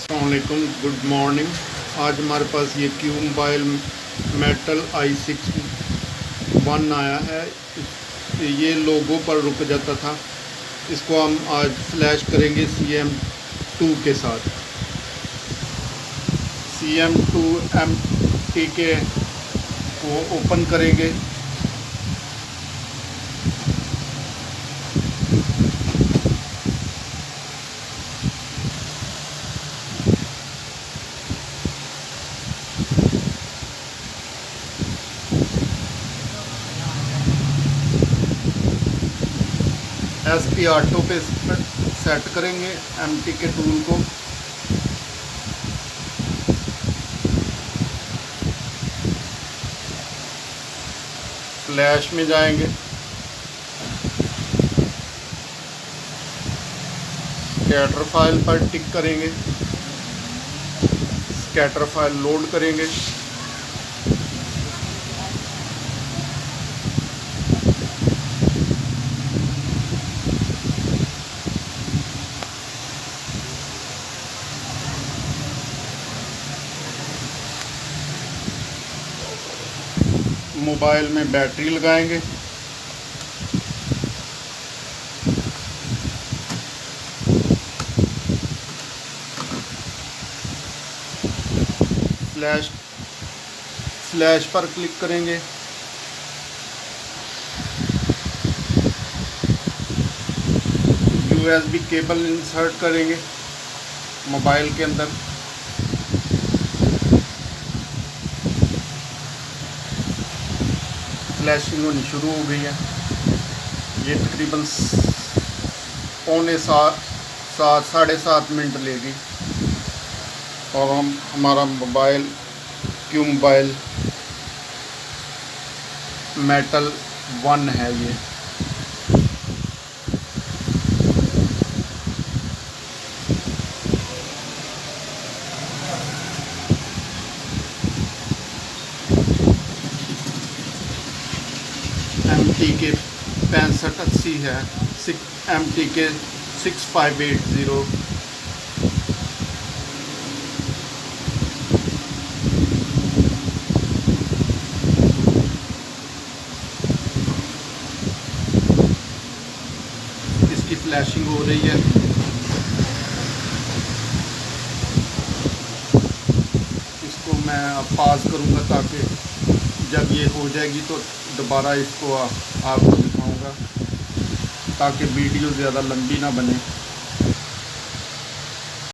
अस्सलामुअलैकुम, good morning. आज हमारे पास ये क्यू मोबाइल मेटल i61 आया है। ये लोगो पर रुक जाता था, इसको हम आज फ्लैश करेंगे CM2 के साथ। CM2 MTK को ओपन करेंगे। SP ऑटो पे सेट करेंगे MTK टूल को। फ्लैश में जाएंगे, स्कैटर फाइल पर टिक करेंगे, स्कैटर फाइल लोड करेंगे। मोबाइल में बैटरी लगाएंगे। फ्लैश पर क्लिक करेंगे। USB केबल इंसर्ट करेंगे मोबाइल के अंदर। फ्लैशिंग होनी शुरू हो गई है। ये तकरीबन 7:30 मिनट लेगी और हमारा मोबाइल क्यू मोबाइल मेटल 1 है। ये MTK 6580 है, MTK 6580। इसकी फ्लैशिंग हो रही है। इसको मैं अब पॉज करूँगा ताकि जब ये हो जाएगी तो दोबारा इसको आपको दिखाऊंगा, ताकि वीडियो ज़्यादा लंबी ना बने।